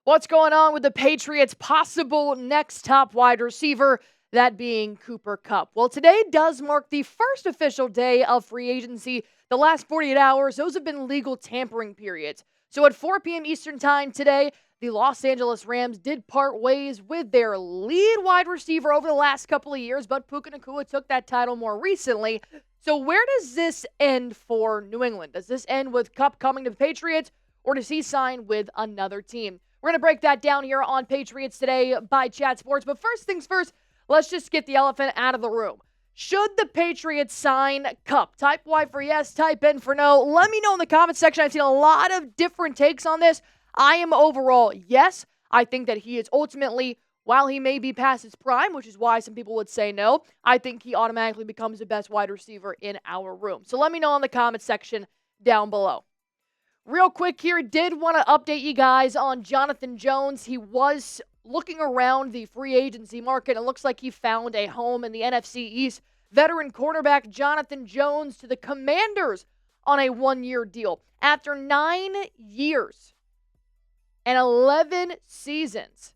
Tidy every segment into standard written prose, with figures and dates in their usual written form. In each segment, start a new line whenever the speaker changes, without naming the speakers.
What's going on with the Patriots' possible next top wide receiver, that being Cooper Kupp? Well, today does mark the first official day of free agency. The last 48 hours, those have been legal tampering periods. So at 4 p.m. Eastern Time today, the Los Angeles Rams did part ways with their lead wide receiver over the last couple of years, but Puka Nacua took that title more recently. So where does this end for New England? Does this end with Kupp coming to the Patriots, or does he sign with another team? We're going to break that down here on Patriots Today by Chat Sports. But first things first, let's just get the elephant out of the room. Should the Patriots sign Kupp? Type Y for yes, type N for no. Let me know in the comments section. I've seen a lot of different takes on this. I am overall yes. I think that he is ultimately, while he may be past his prime, which is why some people would say no, I think he automatically becomes the best wide receiver in our room. So let me know in the comments section down below. Real quick here, did want to update you guys on Jonathan Jones. He was looking around the free agency market. It looks like he found a home in the NFC East. Veteran cornerback Jonathan Jones to the Commanders on a one-year deal. After 9 years and 11 seasons,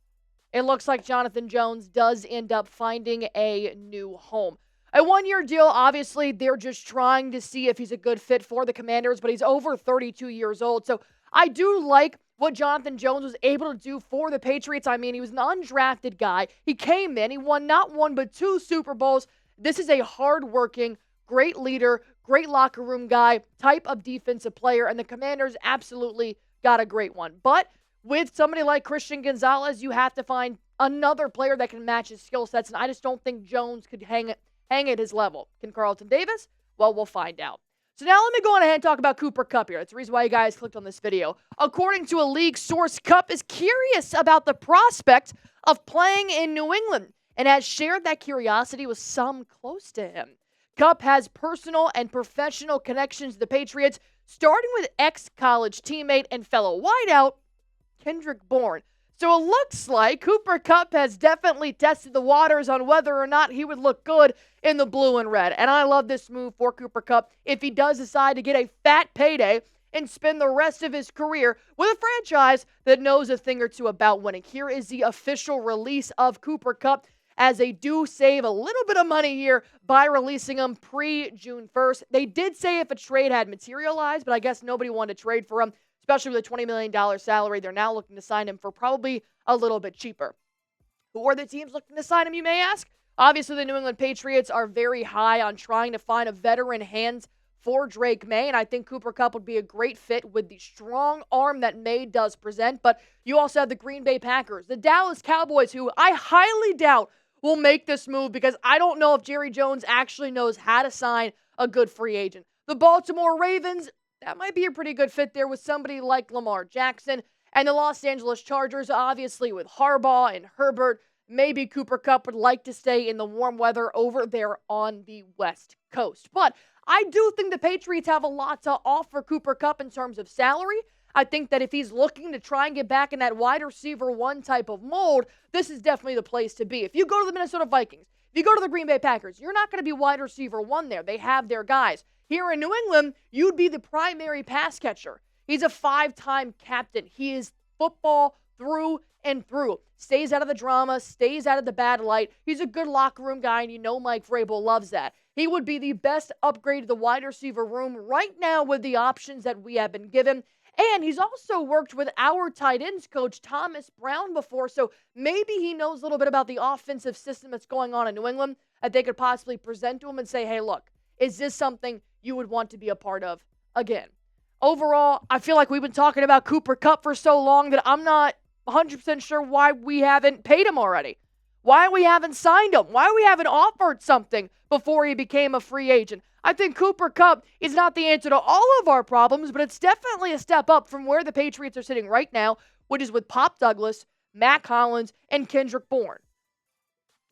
it looks like Jonathan Jones does end up finding a new home. A one-year deal, obviously, they're just trying to see if he's a good fit for the Commanders, but he's over 32 years old. So I do like what Jonathan Jones was able to do for the Patriots. I mean, he was an undrafted guy. He came in, he won not one but 2 Super Bowls. This is a hard-working, great leader, great locker room guy, type of defensive player, and the Commanders absolutely got a great one. But with somebody like Christian Gonzalez, you have to find another player that can match his skill sets, and I just don't think Jones could hang at his level. Can Carlton Davis? Well, we'll find out. So now let me go on ahead and talk about Cooper Kupp here. That's the reason why you guys clicked on this video. According to a league source, Kupp is curious about the prospect of playing in New England and has shared that curiosity with some close to him. Kupp has personal and professional connections to the Patriots, starting with ex-college teammate and fellow wideout, Kendrick Bourne. So it looks like Cooper Kupp has definitely tested the waters on whether or not he would look good in the blue and red. And I love this move for Cooper Kupp if he does decide to get a fat payday and spend the rest of his career with a franchise that knows a thing or two about winning. Here is the official release of Cooper Kupp, as they do save a little bit of money here by releasing him pre-June 1st. They did say if a trade had materialized, but I guess nobody wanted to trade for him, especially with a $20 million salary. They're now looking to sign him for probably a little bit cheaper. Who are the teams looking to sign him, you may ask? Obviously, the New England Patriots are very high on trying to find a veteran hands for Drake May, and I think Cooper Kupp would be a great fit with the strong arm that May does present. But you also have the Green Bay Packers, the Dallas Cowboys, who I highly doubt will make this move because I don't know if Jerry Jones actually knows how to sign a good free agent. The Baltimore Ravens, that might be a pretty good fit there with somebody like Lamar Jackson. And the Los Angeles Chargers, obviously with Harbaugh and Herbert. Maybe Cooper Kupp would like to stay in the warm weather over there on the West Coast. But I do think the Patriots have a lot to offer Cooper Kupp in terms of salary. I think that if he's looking to try and get back in that wide receiver one type of mold, this is definitely the place to be. If you go to the Minnesota Vikings, if you go to the Green Bay Packers, you're not going to be wide receiver one there. They have their guys. Here in New England, you'd be the primary pass catcher. He's a 5-time captain. He is football through and through. Stays out of the drama, stays out of the bad light. He's a good locker room guy, and you know Mike Vrabel loves that. He would be the best upgrade to the wide receiver room right now with the options that we have been given. And he's also worked with our tight ends coach, Thomas Brown, before, so maybe he knows a little bit about the offensive system that's going on in New England that they could possibly present to him and say, hey, look, is this something you would want to be a part of again? Overall, I feel like we've been talking about Cooper Kupp for so long that I'm not 100% sure why we haven't paid him already. Why we haven't signed him. Why we haven't offered something before he became a free agent. I think Cooper Kupp is not the answer to all of our problems, but it's definitely a step up from where the Patriots are sitting right now, which is with Pop Douglas, Matt Collins, and Kendrick Bourne.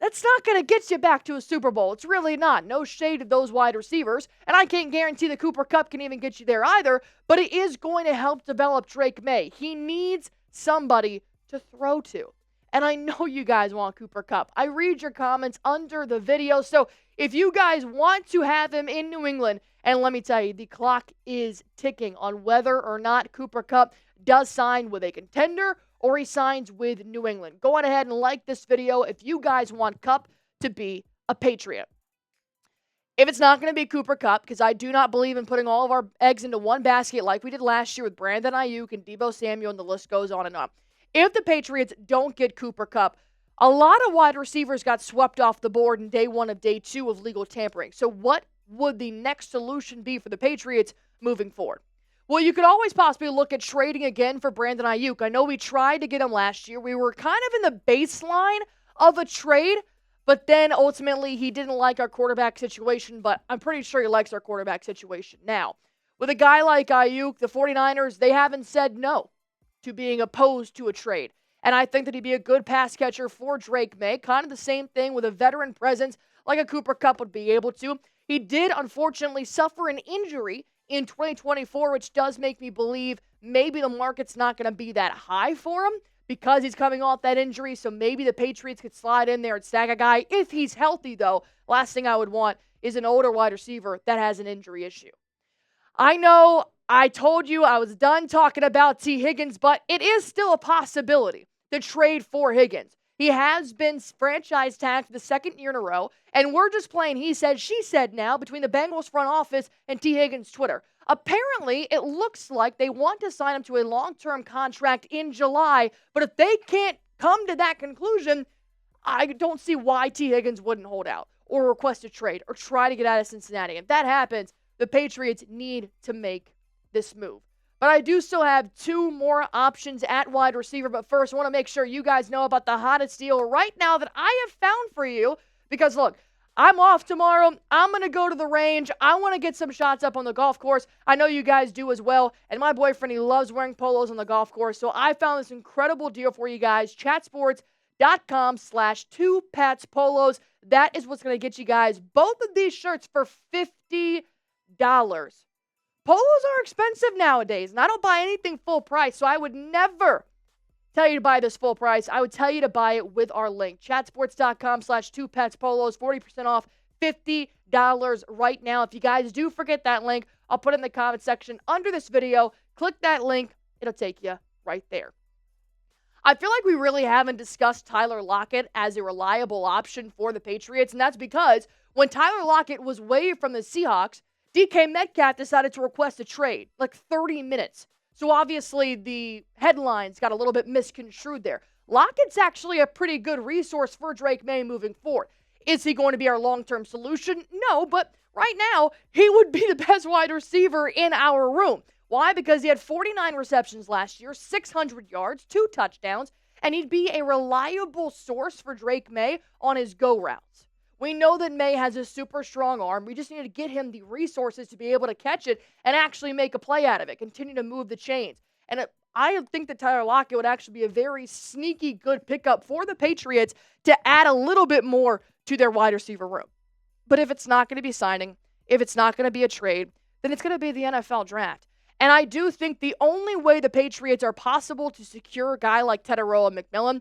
That's not going to get you back to a Super Bowl. It's really not. No shade to those wide receivers. And I can't guarantee that Cooper Kupp can even get you there either, but it is going to help develop Drake May. He needs somebody to throw to. And I know you guys want Cooper Kupp. I read your comments under the video. So if you guys want to have him in New England, and let me tell you, the clock is ticking on whether or not Cooper Kupp does sign with a contender or he signs with New England. Go on ahead and like this video if you guys want Kupp to be a Patriot. If it's not going to be Cooper Kupp, because I do not believe in putting all of our eggs into one basket like we did last year with Brandon Aiyuk and Deebo Samuel, and the list goes on and on. If the Patriots don't get Cooper Kupp, a lot of wide receivers got swept off the board in day one of day two of legal tampering. So what would the next solution be for the Patriots moving forward? Well, you could always possibly look at trading again for Brandon Aiyuk. I know we tried to get him last year. We were kind of in the baseline of a trade, but then ultimately he didn't like our quarterback situation, but I'm pretty sure he likes our quarterback situation now. With a guy like Aiyuk, the 49ers, they haven't said no to being opposed to a trade. And I think that he'd be a good pass catcher for Drake May. Kind of the same thing with a veteran presence like a Cooper Kupp would be able to. He did, unfortunately, suffer an injury in 2024, which does make me believe maybe the market's not going to be that high for him because he's coming off that injury. So maybe the Patriots could slide in there and snag a guy. If he's healthy, though, last thing I would want is an older wide receiver that has an injury issue. I know I told you I was done talking about T. Higgins, but it is still a possibility to trade for Higgins. He has been franchise tagged for the second year in a row, and we're just playing he said, she said now between the Bengals front office and T. Higgins' Twitter. Apparently, it looks like they want to sign him to a long-term contract in July, but if they can't come to that conclusion, I don't see why T. Higgins wouldn't hold out or request a trade or try to get out of Cincinnati. If that happens, the Patriots need to make this move. But I do still have two more options at wide receiver. But first, I want to make sure you guys know about the hottest deal right now that I have found for you. Because, look, I'm off tomorrow. I'm going to go to the range. I want to get some shots up on the golf course. I know you guys do as well. And my boyfriend, he loves wearing polos on the golf course. So I found this incredible deal for you guys. chatsports.com/2patspolos. That is what's going to get you guys both of these shirts for $50. Polos are expensive nowadays, and I don't buy anything full price, so I would never tell you to buy this full price. I would tell you to buy it with our link. chatsports.com/2patspolos, 40% off, $50 right now. If you guys do forget that link, I'll put it in the comment section under this video. Click that link. It'll take you right there. I feel like we really haven't discussed Tyler Lockett as a reliable option for the Patriots, and that's because when Tyler Lockett was waived from the Seahawks, DK Metcalf decided to request a trade, like 30 minutes. So obviously the headlines got a little bit misconstrued there. Lockett's actually a pretty good resource for Drake May moving forward. Is he going to be our long-term solution? No, but right now, he would be the best wide receiver in our room. Why? Because he had 49 receptions last year, 600 yards, 2 touchdowns, and he'd be a reliable source for Drake May on his go routes. We know that May has a super strong arm. We just need to get him the resources to be able to catch it and actually make a play out of it, continue to move the chains. And I think that Tyler Lockett would actually be a very sneaky good pickup for the Patriots to add a little bit more to their wide receiver room. But if it's not going to be signing, if it's not going to be a trade, then it's going to be the NFL draft. And I do think the only way the Patriots are possible to secure a guy like Tetairoa McMillan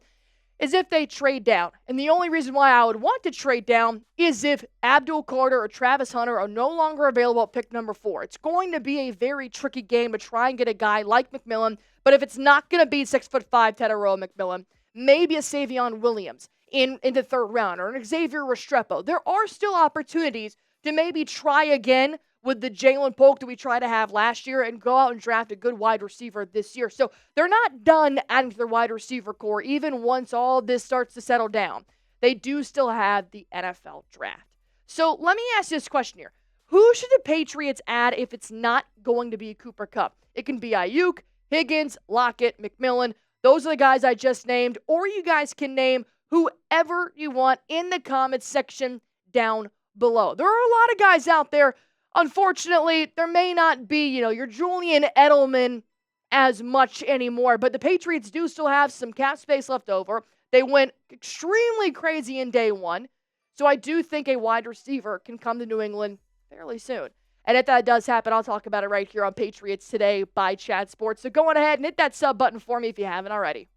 is if they trade down. And the only reason why I would want to trade down is if Abdul Carter or Travis Hunter are no longer available at pick number 4. It's going to be a very tricky game to try and get a guy like McMillan. But if it's not going to be 6'5" Tetairoa McMillan, maybe a Savion Williams in the third round or an Xavier Restrepo. There are still opportunities to maybe try again with the Jalen Polk that we tried to have last year and go out and draft a good wide receiver this year. So they're not done adding to their wide receiver core even once all this starts to settle down. They do still have the NFL draft. So let me ask you this question here. Who should the Patriots add if it's not going to be Cooper Kupp? It can be Aiyuk, Higgins, Lockett, McMillan. Those are the guys I just named. Or you guys can name whoever you want in the comments section down below. There are a lot of guys out there. Unfortunately, there may not be, your Julian Edelman as much anymore, but the Patriots do still have some cap space left over. They went extremely crazy in day one, so I do think a wide receiver can come to New England fairly soon. And if that does happen, I'll talk about it right here on Patriots Today by Chat Sports. So go on ahead and hit that sub button for me if you haven't already.